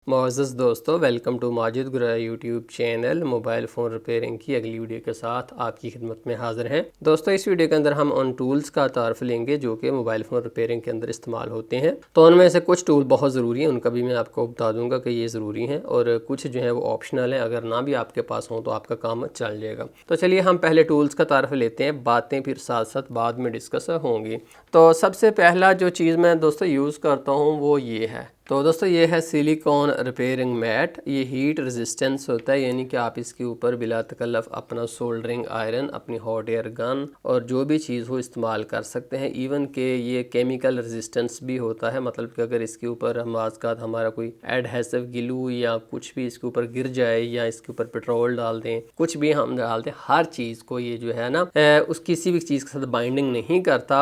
मोअज़्ज़ज़ दोस्तों, welcome to Majid गुरा YouTube channel. Mobile phone repairing की अगली वीडियो के साथ आपकी खिदमत में हाज़िर हैं। दोस्तों, इस वीडियो के अंदर हम उन टूल्स का तारफ़ लेंगे जो कि मोबाइल फ़ोन रिपेयरिंग के अंदर इस्तेमाल होते हैं। तो उनमें से कुछ टूल बहुत ज़रूरी हैं, उनका भी मैं आपको बता दूंगा कि ये ज़रूरी हैं, और कुछ जो है वो ऑप्शनल हैं। अगर ना भी आपके पास हो तो आपका काम चल जाएगा। तो चलिए हम पहले टूल्स का तारफ़ लेते हैं, बातें फिर साथ साथ बाद में डिस्कस होंगी। तो सबसे पहला जो चीज़ मैं दोस्तों यूज़ करता हूँ वो ये है। तो दोस्तों ये है सिलिकॉन रिपेयरिंग मैट। ये हीट रेजिस्टेंस होता है, यानी कि आप इसके ऊपर बिला तकल्लफ अपना सोल्डरिंग आयरन, अपनी हॉट एयर गन और जो भी चीज़ हो इस्तेमाल कर सकते हैं। इवन के ये केमिकल रेजिस्टेंस भी होता है, मतलब कि अगर इसके ऊपर हम आजकल हमारा कोई एडहेसिव ग्लू या कुछ भी इसके ऊपर गिर जाए या इसके ऊपर पेट्रोल डाल दें, कुछ भी हम डाल दें, हर चीज़ को ये जो है ना उस किसी भी चीज़ के साथ बाइंडिंग नहीं करता,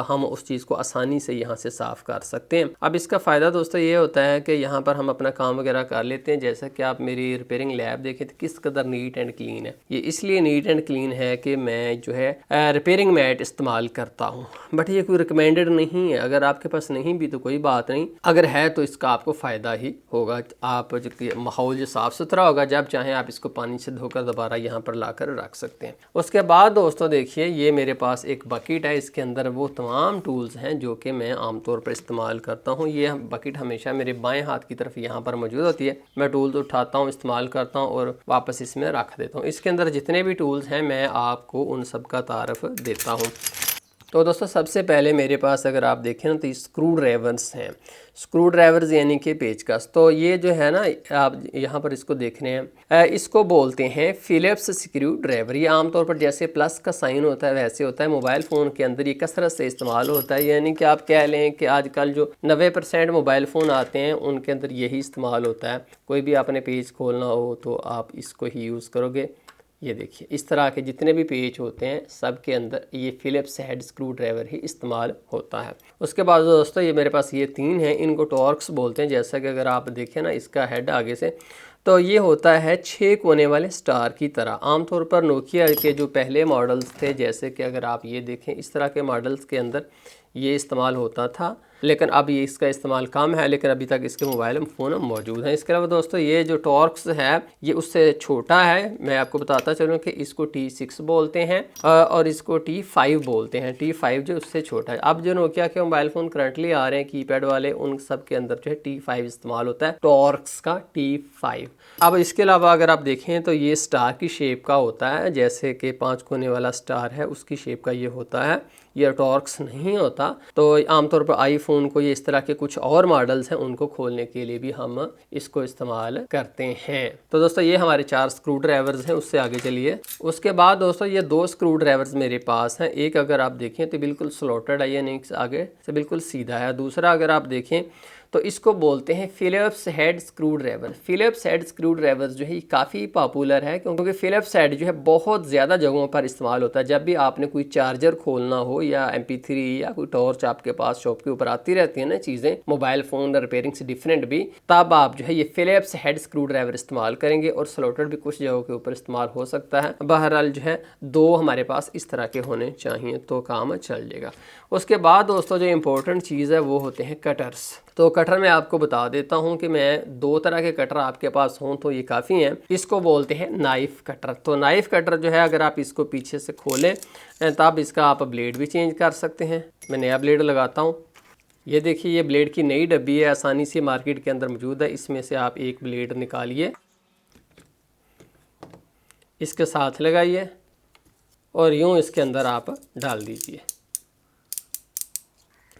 हम उस चीज़ को आसानी से यहाँ से साफ़ कर सकते हैं। अब इसका फ़ायदा दोस्तों ये होता है कि यहाँ पर हम अपना काम वगैरह कर लेते हैं। जैसा कि आप मेरी रिपेयरिंग लैब देखें तो किस कदर नीट एंड क्लीन है। ये इसलिए नीट एंड क्लीन है कि मैं जो है रिपेयरिंग मैट इस्तेमाल करता हूँ, बट ये कोई रिकमेंडेड नहीं है। अगर आपके पास नहीं भी तो कोई बात नहीं, अगर है तो इसका आपको फ़ायदा ही होगा। आप माहौल जो साफ़ सुथरा होगा, जब चाहें आप इसको पानी से धोकर दोबारा यहाँ पर ला कर रख सकते हैं। उसके बाद दोस्तों देखिए, ये मेरे पास एक बकेट है, इसके अंदर वो तमाम टूल्स हैं जो कि मैं आमतौर पर इस्तेमाल करता हूँ। ये बकेट हमेशा मेरे बाएं हाथ की तरफ यहाँ पर मौजूद होती है। मैं टूल्स उठाता हूँ, इस्तेमाल करता हूँ और वापस इसमें रख देता हूँ। इसके अंदर जितने भी टूल्स हैं मैं आपको उन सब का तारफ़ देता हूँ। तो दोस्तों सबसे पहले मेरे पास अगर आप देखें ना तो स्क्रू ड्राइवर्स हैं। स्क्रू ड्राइवर्स यानी कि पेचकस। तो ये जो है ना, आप यहाँ पर इसको देख रहे हैं, इसको बोलते हैं फ़िलिप्स स्क्रू ड्राइवर। ये आमतौर पर जैसे प्लस का साइन होता है वैसे होता है। मोबाइल फ़ोन के अंदर ये कसरत से इस्तेमाल होता है, यानी कि आप कह लें कि आजकल जो 90% मोबाइल फ़ोन आते हैं उनके अंदर यही इस्तेमाल होता है। कोई भी आपने पेज खोलना हो तो आप इसको ही यूज़ करोगे। ये देखिए, इस तरह के जितने भी पेज होते हैं सब के अंदर ये फ़िलिप्स हेड स्क्रू ड्राइवर ही इस्तेमाल होता है। उसके बाद दोस्तों ये मेरे पास ये 3 हैं, इनको टॉर्क्स बोलते हैं। जैसा कि अगर आप देखें ना इसका हेड आगे से, तो ये होता है 6 कोने वाले स्टार की तरह। आमतौर पर नोकिया के जो पहले मॉडल्स थे, जैसे कि अगर आप ये देखें, इस तरह के मॉडल्स के अंदर ये इस्तेमाल होता था, लेकिन अब ये इसका इस्तेमाल कम है, लेकिन अभी तक इसके मोबाइल फ़ोन मौजूद हैं। इसके अलावा दोस्तों ये जो टॉर्क्स है ये उससे छोटा है। मैं आपको बताता चलूँ कि इसको T6 बोलते हैं और इसको T5 बोलते हैं। T5 जो उससे छोटा है। अब जो नोकिया के मोबाइल फ़ोन करंटली आ रहे हैं कीपैड वाले, उन सब के अंदर जो है T5 इस्तेमाल होता है, टॉर्क्स का T5। अब इसके अलावा अगर आप देखें तो ये स्टार की शेप का होता है, जैसे कि 5 कोने वाला स्टार है उसकी शेप का ये होता है। ये टॉर्क्स नहीं होता। तो आमतौर पर आईफोन को, ये इस तरह के कुछ और मॉडल्स हैं उनको खोलने के लिए भी हम इसको इस्तेमाल करते हैं। तो दोस्तों ये हमारे 4 स्क्रू ड्राइवर्स हैं। उससे आगे चलिए। उसके बाद दोस्तों ये 2 स्क्रू ड्राइवर्स मेरे पास हैं। एक अगर आप देखें तो बिल्कुल स्लॉटेड है, यानी आगे से बिल्कुल सीधा है। दूसरा अगर आप देखें तो इसको बोलते हैं Phillips head screwdriver. Phillips head screwdriver जो है काफ़ी पॉपुलर है, क्योंकि फ़िलिप्स हेड जो है बहुत ज़्यादा जगहों पर इस्तेमाल होता है। जब भी आपने कोई चार्जर खोलना हो या MP3 या कोई टॉर्च आपके पास शॉप के ऊपर आती रहती है ना चीज़ें, मोबाइल फ़ोन रिपेयरिंग से डिफरेंट भी, तब आप जो है ये फ़िलिप्स हेड स्क्रू ड्राइवर इस्तेमाल करेंगे। और स्लॉटेड भी कुछ जगहों के ऊपर इस्तेमाल हो सकता है। बहरहाल जो है 2 हमारे पास इस तरह के होने चाहिए तो काम चल जाएगा। उसके बाद दोस्तों जो इम्पोर्टेंट चीज़ है वो होते हैं कटर्स। तो कटर मैं आपको बता देता हूं कि मैं 2 तरह के कटर आपके पास हों तो ये काफ़ी हैं। इसको बोलते हैं नाइफ़ कटर। तो नाइफ़ कटर जो है, अगर आप इसको पीछे से खोलें तब इसका आप ब्लेड भी चेंज कर सकते हैं। मैं नया ब्लेड लगाता हूं। ये देखिए, ये ब्लेड की नई डब्बी है, आसानी से मार्केट के अंदर मौजूद है। इसमें से आप एक ब्लेड निकालिए, इसके साथ लगाइए और यूँ इसके अंदर आप डाल दीजिए।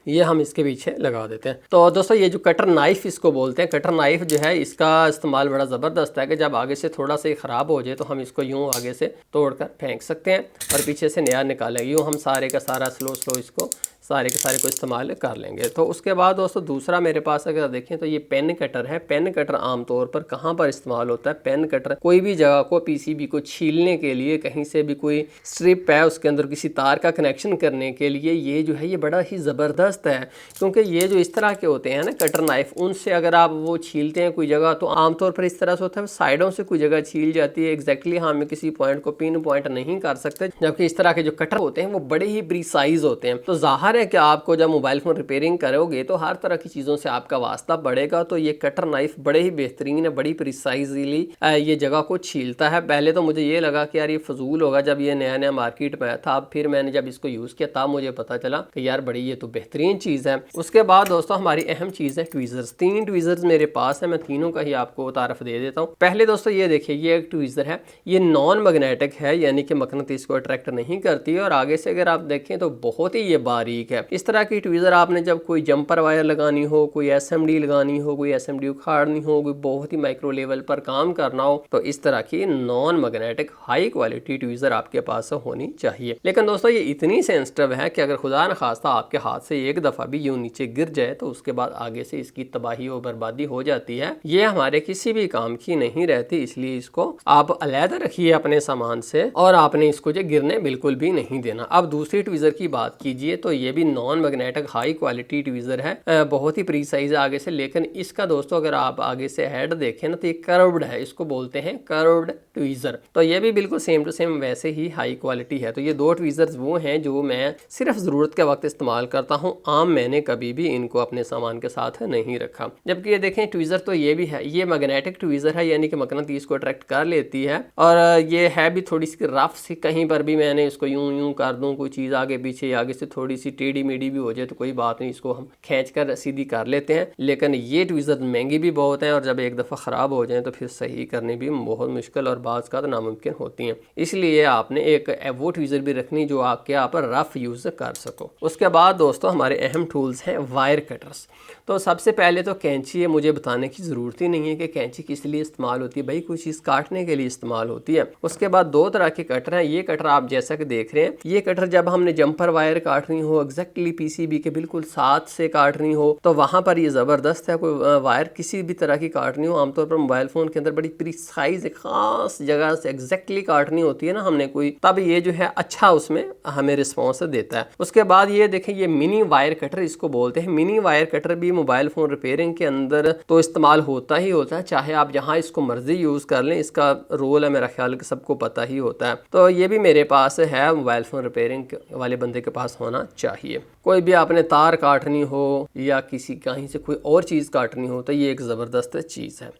ये हम इसके पीछे लगा देते हैं। तो दोस्तों ये जो कटर नाइफ़ इसको बोलते हैं, कटर नाइफ़ जो है इसका इस्तेमाल बड़ा ज़बरदस्त है कि जब आगे से थोड़ा सा ख़राब हो जाए तो हम इसको यूँ आगे से तोड़कर फेंक सकते हैं और पीछे से नया निकालें। यूँ हम सारे का सारा स्लो इसको सारे के सारे को इस्तेमाल कर लेंगे। तो उसके बाद दोस्तों दूसरा मेरे पास अगर देखें तो ये पेन कटर है। पेन कटर आमतौर पर कहाँ पर इस्तेमाल होता है? पेन कटर कोई भी जगह को, PCB को छीलने के लिए, कहीं से भी कोई स्ट्रिप है उसके अंदर किसी तार का कनेक्शन करने के लिए ये जो है ये बड़ा ही ज़बरदस्त है। क्योंकि ये जो इस तरह के होते हैं ना कटर नाइफ, उनसे अगर आप वो छीलते हैं कोई जगह तो आमतौर पर इस तरह से होता है साइडों से कोई जगह छील जाती है। एग्जैक्टली हम किसी पॉइंट को पिन पॉइंट नहीं कर सकते, जबकि इस तरह के जो कटर होते हैं वो बड़े ही प्रिसाइज होते हैं। तो ज़ाहिर हैं कि आपको जब मोबाइल फ़ोन रिपेयरिंग करोगे तो हर तरह की चीज़ों से आपका वास्ता बढ़ेगा। तो ये कटर नाइफ बड़े ही बेहतरीन है, बड़ी प्रिसाइजली ये जगह को छीलता है। पहले तो मुझे ये लगा कि यार ये फजूल होगा जब ये नया नया मार्केट में आया था, अब फिर मैंने जब इसको यूज़ किया तब मुझे पता चला कि यार बड़ी ये तो बेहतरीन चीज़ है। उसके बाद दोस्तों हमारी अहम चीज़ है ट्वीज़र्स। 3 ट्वीज़र्स मेरे पास है, मैं तीनों का ही आपको तारफ़ दे देता हूँ। पहले दोस्तों ये देखिए, ये एक ट्वीज़र है, ये नॉन मैग्नेटिक है, यानी कि मकनातीस को अट्रैक्ट नहीं करती है। और आगे से अगर आप देखें तो बहुत ही ये बारीक है। इस तरह की ट्वीज़र आपने जब कोई जंपर वायर लगानी हो, कोई SMD लगानी हो, कोई SMD उखाड़नी हो, कोई बहुत ही माइक्रो लेवल पर काम करना हो, तो इस तरह की non magnetic high quality tweezer आपके पास होनी चाहिए। लेकिन दोस्तों ये इतनी सेंसिटिव है कि अगर खुदा न खास्ता आपके हाथ से एक दफ़ा भी यूँ नीचे गिर जाए तो उसके बाद आगे से इसकी तबाही और बर्बादी हो जाती है। ये हमारे किसी भी काम की नहीं रहती, इसलिए इसको आप अलग रखिए अपने सामान से और आपने इसको जो गिरने बिल्कुल भी नहीं देना। अब दूसरी ट्वीज़र की बात कीजिए तो ये भी non magnetic high quality tweezer है, बहुत ही प्रीसाइज है आगे से। लेकिन इसका दोस्तों अगर आप आगे से हेड देखें ना तो ये कर्व्ड है, इसको बोलते हैं कर्व्ड ट्वीज़र। तो ये भी बिल्कुल सेम टू सेम वैसे ही हाई क्वालिटी है। तो ये 2 ट्वीज़र्स वो हैं जो मैं सिर्फ ज़रूरत के वक्त इस्तेमाल करता हूँ, आम मैंने कभी भी इनको अपने सामान के साथ नहीं रखा। जबकि ये देखें ट्वीज़र तो ये भी है, ये मैग्नेटिक ट्वीज़र है, यानी कि मकनातीस को अट्रैक्ट कर लेती है। और ये है भी थोड़ी सी रफ सी, कहीं पर भी मैंने इसको यूं यूं कर दूं, कोई चीज़ आगे पीछे आगे से थोड़ी सी टेढ़ी मेढ़ी भी हो जाए तो कोई बात नहीं, इसको हम खींच कर सीधी कर लेते हैं। लेकिन ये ट्वीज़र महंगी भी बहुत हैं और जब एक दफ़ा ख़राब हो जाए तो फिर सही करनी भी बहुत मुश्किल और बाज़ का नामुमकिन होती हैं। इसलिए आपने एक वो ट्वीज़र भी रखनी जो आपके आप रफ़ यूज़ कर सको। उसके बाद दोस्तों हमारे अहम टूल्स हैं वायर कटर्स। तो सबसे पहले तो कैंची है, मुझे बताने की ज़रूरत ही नहीं है कि कैंची किस लिए इस्तेमाल होती है, भाई कोई चीज़ काटने के लिए इस्तेमाल होती है। उसके बाद 2 तरह के कटर हैं। ये कटर आप जैसा कि देख रहे हैं, ये कटर जब हमने जंपर वायर काटनी हो, एग्जैक्टली PCB के बिल्कुल साथ से काटनी हो तो वहाँ पर ये ज़बरदस्त है। कोई वायर किसी भी तरह की काटनी हो, आमतौर पर मोबाइल फ़ोन के अंदर बड़ी प्रीसाइज ख़ास जगह से एग्जैक्टली काटनी होती है ना हमने कोई, तब ये जो है अच्छा उसमें हमें रिस्पॉन्स देता है। उसके बाद ये देखें, ये मिनी वायर कटर इसको बोलते हैं। मिनी वायर कटर भी मोबाइल फ़ोन रिपेयरिंग के अंदर तो इस्तेमाल होता ही होता है, चाहे आप जहाँ इसको मर्जी यूज़ कर लें, इसका रोल है मेरा ख्याल कि सबको पता ही होता है। तो ये भी मेरे पास है, मोबाइल फ़ोन रिपेयरिंग वाले बंदे के पास होना चाहिए। कोई भी आपने तार काटनी हो या किसी कहीं से कोई और चीज़ काटनी हो तो ये एक ज़बरदस्त चीज़ है।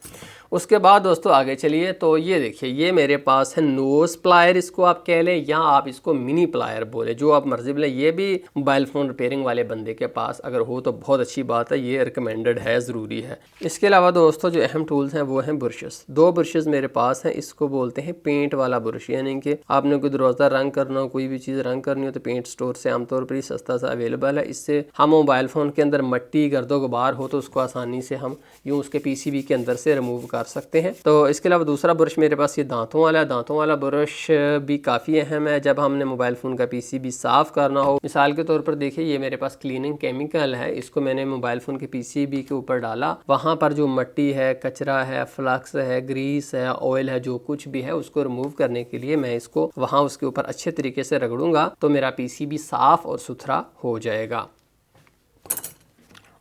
उसके बाद दोस्तों आगे चलिए, तो ये देखिए, ये मेरे पास है नोज़ प्लायर, इसको आप कह लें या आप इसको मिनी प्लायर बोले, जो आप मर्जी बोले। ये भी मोबाइल फ़ोन रिपेयरिंग वाले बंदे के पास अगर हो तो बहुत अच्छी बात है, ये रिकमेंडेड है, ज़रूरी है। इसके अलावा दोस्तों जो अहम टूल्स हैं वो हैं ब्रशेस। 2 ब्रशेस मेरे पास हैं, इसको बोलते हैं पेंट वाला ब्रश, यानी कि आपने कोई दरवाज़ा रंग करना हो, कोई भी चीज़ रंग करनी हो तो पेंट स्टोर से आमतौर पर ही सस्ता सा अवेलेबल है। इससे हम मोबाइल फ़ोन के अंदर मट्टी गर्दो गुबार हो तो उसको आसानी से हम यूँ उसके PCB के अंदर से रिमूव कर सकते हैं। तो इसके अलावा दूसरा ब्रश मेरे पास ये दांतों वाला है। दांतों वाला ब्रश भी काफ़ी अहम है जब हमने मोबाइल फ़ोन का PCB साफ़ करना हो। मिसाल के तौर पर देखिए, ये मेरे पास क्लीनिंग केमिकल है, इसको मैंने मोबाइल फ़ोन के PCB के ऊपर डाला, वहाँ पर जो मट्टी है, कचरा है, फ्लक्स है, ग्रीस है, ऑयल है, जो कुछ भी है उसको रिमूव करने के लिए मैं इसको वहाँ उसके ऊपर अच्छे तरीके से रगड़ूंगा तो मेरा PCB साफ़ और सुथरा हो जाएगा।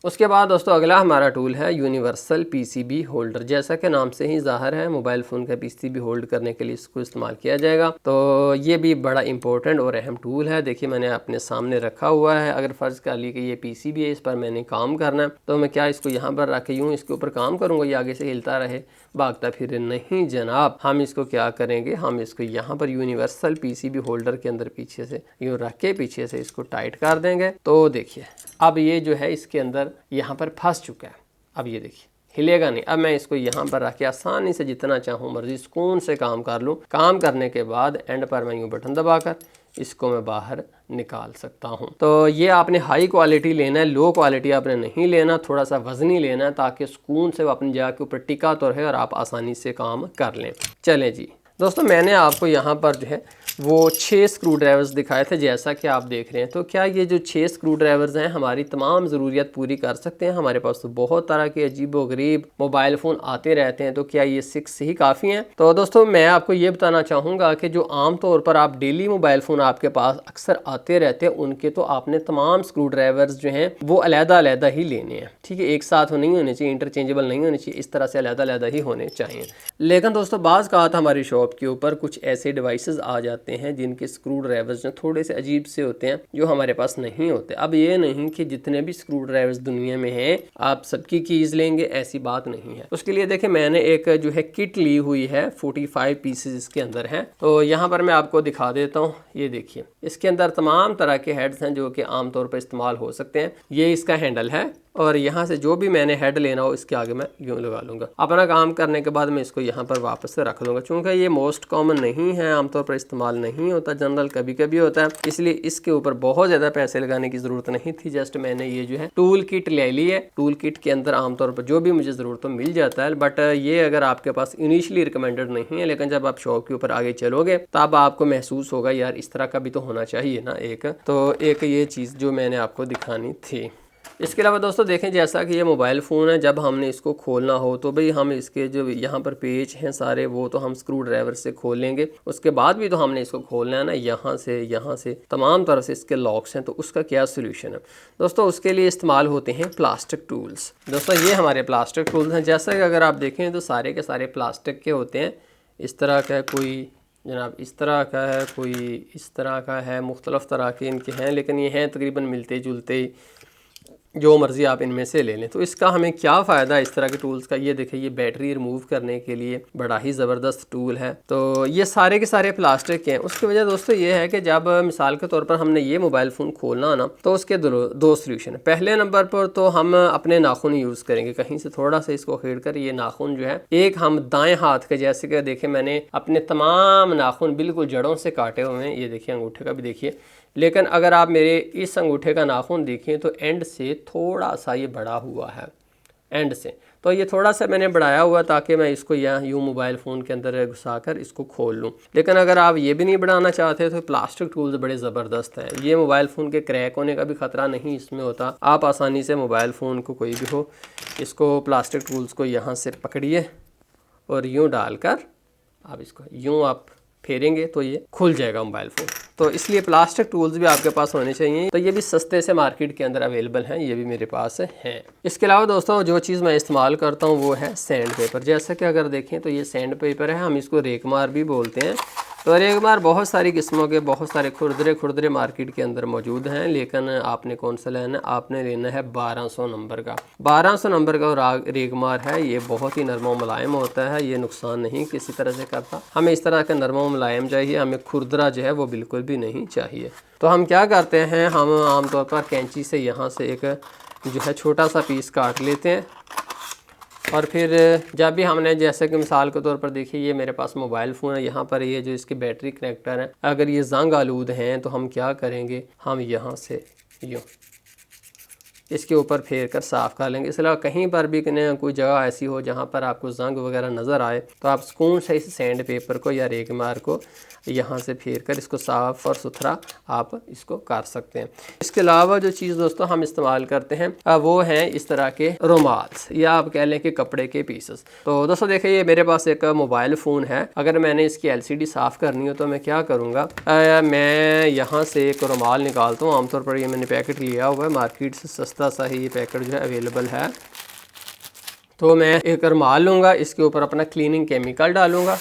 उसके बाद दोस्तों अगला हमारा टूल है यूनिवर्सल PCB होल्डर। जैसा कि नाम से ही ज़ाहिर है, मोबाइल फ़ोन का PCB होल्ड करने के लिए इसको इस्तेमाल किया जाएगा। तो ये भी बड़ा इंपॉर्टेंट और अहम टूल है। देखिए मैंने अपने सामने रखा हुआ है। अगर फ़र्ज़ कर ली कि ये PCB है, इस पर मैंने काम करना है, तो मैं क्या इसको यहाँ पर रख के यूँ इसके ऊपर काम करूँगा, ये आगे से हिलता रहे भागता फिर? नहीं जनाब, हम इसको क्या करेंगे, हम इसको यहाँ पर यूनिवर्सल PCB होल्डर के अंदर पीछे से यूँ रख के पीछे से इसको टाइट कर देंगे। तो देखिए अब ये जो है इसके अंदर यहाँ पर फंस चुका है। अब ये देखिए हिलेगा नहीं। अब मैं इसको यहाँ पर रख के आसानी से जितना चाहूँ मर्जी सुकून से काम कर लूँ। काम करने के बाद एंड पर मैं यूँ बटन दबाकर इसको मैं बाहर निकाल सकता हूँ। तो ये आपने हाई क्वालिटी लेना है, लो क्वालिटी आपने नहीं लेना, थोड़ा सा वजनी लेना है ताकि सुकून से वो अपनी जगह के ऊपर टिका तो रहे और आप आसानी से काम कर लें। चलें जी दोस्तों, मैंने आपको यहाँ पर जो है वो 6 स्क्रू ड्राइवर्स दिखाए थे जैसा कि आप देख रहे हैं। तो क्या ये जो 6 स्क्रू ड्राइवर्स हैं हमारी तमाम ज़रूरियात पूरी कर सकते हैं? हमारे पास तो बहुत तरह के अजीब व गरीब मोबाइल फ़ोन आते रहते हैं, तो क्या ये 6 ही काफ़ी हैं? तो दोस्तों मैं आपको ये बताना चाहूँगा कि जो आम तौर पर आप डेली मोबाइल फ़ोन आपके पास अक्सर आते रहते हैं, उनके तो आपने तमाम स्क्रू ड्राइवर्स जो हैं वो अलग-अलग ही लेने हैं, ठीक है? एक साथ नहीं होने चाहिए, इंटरचेंजेबल नहीं होने चाहिए, इस तरह से अलग-अलग ही होने चाहिए। लेकिन दोस्तों बाज़ का हमारी शॉप शॉप के ऊपर कुछ ऐसे डिवाइसेस आ जाते हैं जिनके स्क्रू ड्राइवर्स जो थोड़े से अजीब से होते हैं, जो हमारे पास नहीं होते। अब ये नहीं कि जितने भी स्क्रू ड्राइवर्स दुनिया में हैं आप सबकी कीज लेंगे, ऐसी बात नहीं है। उसके लिए देखिए मैंने एक जो है किट ली हुई है, 45 पीसेज इसके अंदर हैं। तो यहाँ पर मैं आपको दिखा देता हूँ, ये देखिए इसके अंदर तमाम तरह के हेड्स हैं जो कि आमतौर पर इस्तेमाल हो सकते हैं। ये इसका हैंडल है और यहाँ से जो भी मैंने हेड लेना हो इसके आगे मैं यूँ लगा लूँगा। अपना काम करने के बाद मैं इसको यहाँ पर वापस से रख लूँगा। चूँकि ये मोस्ट कॉमन नहीं है, आमतौर पर इस्तेमाल नहीं होता, जनरल कभी कभी होता है, इसलिए इसके ऊपर बहुत ज़्यादा पैसे लगाने की ज़रूरत नहीं थी। जस्ट मैंने ये जो है टूल किट ले ली है। टूल किट के अंदर आमतौर पर जो भी मुझे ज़रूरत हो मिल जाता है, बट ये अगर आपके पास इनिशियली रिकमेंडेड नहीं है, लेकिन जब आप शॉप के ऊपर आगे चलोगे तब आपको महसूस होगा यार इस तरह का भी तो होना चाहिए ना एक ये चीज़ जो मैंने आपको दिखानी थी। इसके अलावा दोस्तों देखें, जैसा कि ये मोबाइल फ़ोन है, जब हमने इसको खोलना हो तो भाई हम इसके जो यहाँ पर पेज हैं सारे वो तो हम स्क्रू ड्राइवर से खोलेंगे। उसके बाद भी तो हमने इसको खोलना है ना, यहाँ से तमाम तरह से इसके लॉक्स हैं। तो उसका क्या सोल्यूशन है दोस्तों? उसके लिए इस्तेमाल होते हैं प्लास्टिक टूल्स। दोस्तों ये हमारे प्लास्टिक टूल्स हैं। जैसा कि अगर आप देखें तो सारे के सारे प्लास्टिक के होते हैं। इस तरह का कोई जनाब इस तरह का है, कोई इस तरह का है, मुख्तलिफ़ तरह के इनके हैं, लेकिन ये हैं तकरीबन मिलते जुलते, जो मर्ज़ी आप इनमें से ले लें। तो इसका हमें क्या फ़ायदा है इस तरह के टूल्स का? ये देखिए ये बैटरी रिमूव करने के लिए बड़ा ही ज़बरदस्त टूल है। तो ये सारे के सारे प्लास्टिक के हैं। उसकी वजह दोस्तों ये है कि जब मिसाल के तौर पर हमने ये मोबाइल फ़ोन खोलना ना, तो उसके दो सोल्यूशन है। पहले नंबर पर तो हम अपने नाखून यूज़ करेंगे, कहीं से थोड़ा सा इसको खेड़ कर ये नाखून जो है एक हम दाएँ हाथ के, जैसे कि देखें मैंने अपने तमाम नाखून बिल्कुल जड़ों से काटे हुए हैं। ये देखिए अंगूठे का भी देखिए, लेकिन अगर आप मेरे इस अंगूठे का नाखून देखें तो एंड से थोड़ा सा ये बड़ा हुआ है, एंड से। तो ये थोड़ा सा मैंने बढ़ाया हुआ ताकि मैं इसको यहाँ यूँ मोबाइल फ़ोन के अंदर घुसाकर इसको खोल लूँ। लेकिन अगर आप ये भी नहीं बढ़ाना चाहते तो प्लास्टिक टूल्स बड़े ज़बरदस्त हैं। ये मोबाइल फ़ोन के क्रैक होने का भी ख़तरा नहीं इसमें होता। आप आसानी से मोबाइल फ़ोन को कोई भी हो, इसको प्लास्टिक टूल्स को यहाँ से पकड़िए और यूँ डालकर आप इसको यूँ आप फेरेंगे तो ये खुल जाएगा मोबाइल फ़ोन। तो इसलिए प्लास्टिक टूल्स भी आपके पास होने चाहिए। तो ये भी सस्ते से मार्केट के अंदर अवेलेबल हैं, ये भी मेरे पास हैं। इसके अलावा दोस्तों जो चीज़ मैं इस्तेमाल करता हूँ वो है सैंड पेपर। जैसा कि अगर देखें तो ये सैंड पेपर है, हम इसको रेगमार भी बोलते हैं। तो रेगमार बहुत सारी किस्मों के, बहुत सारे खुरदरे मार्केट के अंदर मौजूद हैं, लेकिन आपने कौन सा लेना है? आपने लेना है 1200 नंबर का। 1200 नंबर का रेगमार है। ये बहुत ही नरम मुलायम होता है, ये नुकसान नहीं किसी तरह से करता। हमें इस तरह का नरम मुलायम चाहिए, हमें खुरदरा जो है वो बिल्कुल भी नहीं चाहिए। तो हम क्या करते हैं, हम आमतौर पर कैंची से यहाँ से एक जो है छोटा सा पीस काट लेते हैं और फिर जब भी हमने, जैसे कि मिसाल के तौर पर देखिए ये मेरे पास मोबाइल फ़ोन है, यहाँ पर ये जो इसके बैटरी कनेक्टर हैं, अगर ये जंग आलूद हैं तो हम क्या करेंगे, हम यहाँ से यूँ इसके ऊपर फेर कर साफ़ कर लेंगे। इसके अलावा कहीं पर भी कोई जगह ऐसी हो जहाँ पर आपको जंग वगैरह नज़र आए तो आप सुकून से इस सैंड पेपर को या रेगमार को यहाँ से फेर कर इसको साफ़ और सुथरा आप इसको कर सकते हैं। इसके अलावा जो चीज़ दोस्तों हम इस्तेमाल करते हैं वो हैं इस तरह के रुमाल्स, या आप कह लें कि कपड़े के पीसेस। तो दोस्तों देखिए ये मेरे पास एक मोबाइल फ़ोन है, अगर मैंने इसकी LCD साफ़ करनी हो तो मैं क्या करूँगा, मैं यहाँ से एक रुमाल निकालता हूँ। आमतौर पर ये मैंने पैकेट लिया हुआ है, मार्केट से सस्ता सा ही ये पैकेट जो है अवेलेबल है। तो मैं एक रुमाल लूँगा, इसके ऊपर अपना क्लीनिंग केमिकल डालूँगा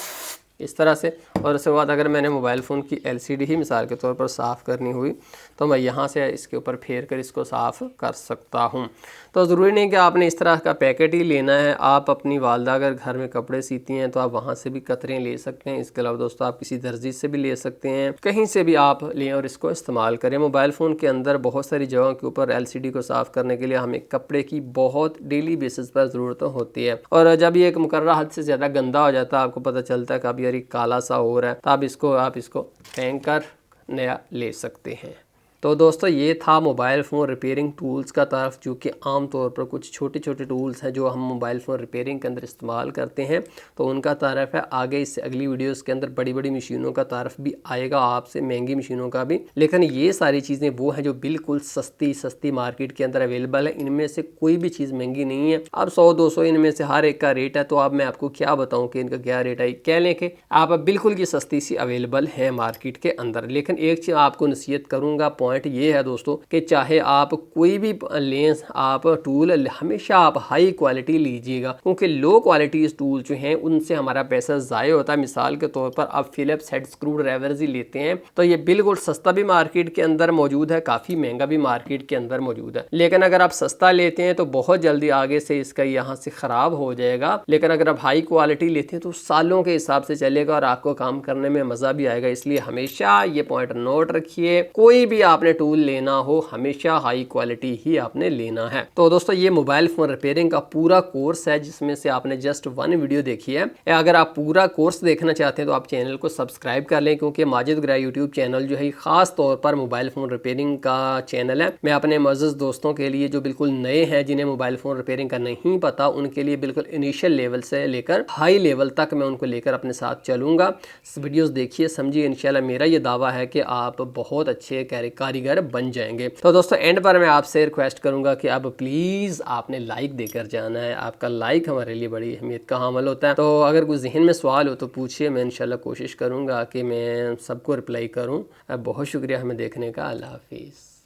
इस तरह से, और उसके बाद अगर मैंने मोबाइल फ़ोन की LCD ही मिसाल के तौर पर साफ़ करनी हुई तो मैं यहाँ से इसके ऊपर फेर कर इसको साफ़ कर सकता हूँ। तो ज़रूरी नहीं कि आपने इस तरह का पैकेट ही लेना है। आप अपनी वालदा अगर घर में कपड़े सीती हैं तो आप वहाँ से भी कतरें ले सकते हैं। इसके अलावा दोस्तों आप किसी दर्जी से भी ले सकते हैं, कहीं से भी आप लें और इसको इस्तेमाल करें। मोबाइल फ़ोन के अंदर बहुत सारी जगहों के ऊपर LCD को साफ़ करने के लिए हमें कपड़े की बहुत डेली बेसिस पर ज़रूरत होती है, और जब ये एक मुकर्रर हद से ज़्यादा गंदा हो जाता है, आपको पता चलता है कभी यार काला सा हो रहा है, तो आप इसको फेंक कर नया ले सकते हैं। तो दोस्तों ये था मोबाइल फ़ोन रिपेयरिंग टूल्स का तारफ़, जो कि आम तौर पर कुछ छोटे छोटे टूल्स हैं जो हम मोबाइल फ़ोन रिपेयरिंग के अंदर इस्तेमाल करते हैं, तो उनका तारफ़ है। आगे इससे अगली वीडियोस के अंदर बड़ी बड़ी मशीनों का तारफ़ भी आएगा, आपसे महंगी मशीनों का भी। लेकिन ये सारी चीज़ें वो हैं जो बिल्कुल सस्ती मार्केट के अंदर अवेलेबल है। इनमें से कोई भी चीज़ महंगी नहीं है। अब 100-200 इनमें से हर एक का रेट है, तो अब मैं आपको क्या बताऊँ कि इनका क्या रेट है। कह लें कि आप बिल्कुल की सस्ती सी अवेलेबल है मार्केट के अंदर। लेकिन एक चीज़ आपको नसीहत करूँगा, पॉइंट ये है दोस्तों कि चाहे आप कोई भी लें आप टूल, हमेशा आप हाई क्वालिटी लीजिएगा, क्योंकि लो क्वालिटी टूल जो हैं उनसे हमारा पैसा ज़ाया होता है। मिसाल के तौर पर आप फिलिप्स हेड स्क्रू ड्राइवर्स ही लेते हैं तो ये बिल्कुल सस्ता भी मार्केट के अंदर मौजूद है, काफ़ी महंगा भी मार्केट के अंदर मौजूद है। लेकिन अगर आप सस्ता लेते हैं तो बहुत जल्दी आगे से इसका यहाँ से ख़राब हो जाएगा, लेकिन अगर आप हाई क्वालिटी लेते हैं तो सालों के हिसाब से चलेगा और आपको काम करने में मज़ा भी आएगा। इसलिए हमेशा ये पॉइंट नोट रखिए, कोई भी आपने टूल लेना हो हमेशा हाई क्वालिटी ही आपने लेना है। तो दोस्तों ये मोबाइल फ़ोन रिपेयरिंग का पूरा कोर्स है, जिसमें से आपने जस्ट 1 वीडियो देखी है। अगर आप पूरा कोर्स देखना चाहते हैं तो आप चैनल को सब्सक्राइब कर लें, क्योंकि माजिद गुराई यूट्यूब चैनल जो है ख़ास तौर पर मोबाइल फ़ोन रिपेयरिंग का चैनल है। मैं अपने मज़ीज़ दोस्तों के लिए जो बिल्कुल नए हैं, जिन्हें मोबाइल फ़ोन रिपेयरिंग का नहीं पता, उनके लिए बिल्कुल इनिशियल लेवल से लेकर हाई लेवल तक मैं उनको लेकर अपने साथ चलूँगा। वीडियोज़ देखिए, समझिए, इंशाल्लाह मेरा ये दावा है कि आप बहुत अच्छे कारीगर बन जाएंगे। तो दोस्तों एंड पर मैं आपसे रिक्वेस्ट करूँगा कि अब प्लीज़ आपने लाइक देकर जाना है। आपका लाइक हमारे लिए बड़ी अहमियत का हामिल होता है। तो अगर कोई जहन में सवाल हो तो पूछिए, मैं इंशाल्लाह कोशिश करूँगा कि मैं सबको रिप्लाई करूँ। बहुत शुक्रिया हमें देखने का। अल्लाह हाफिज़।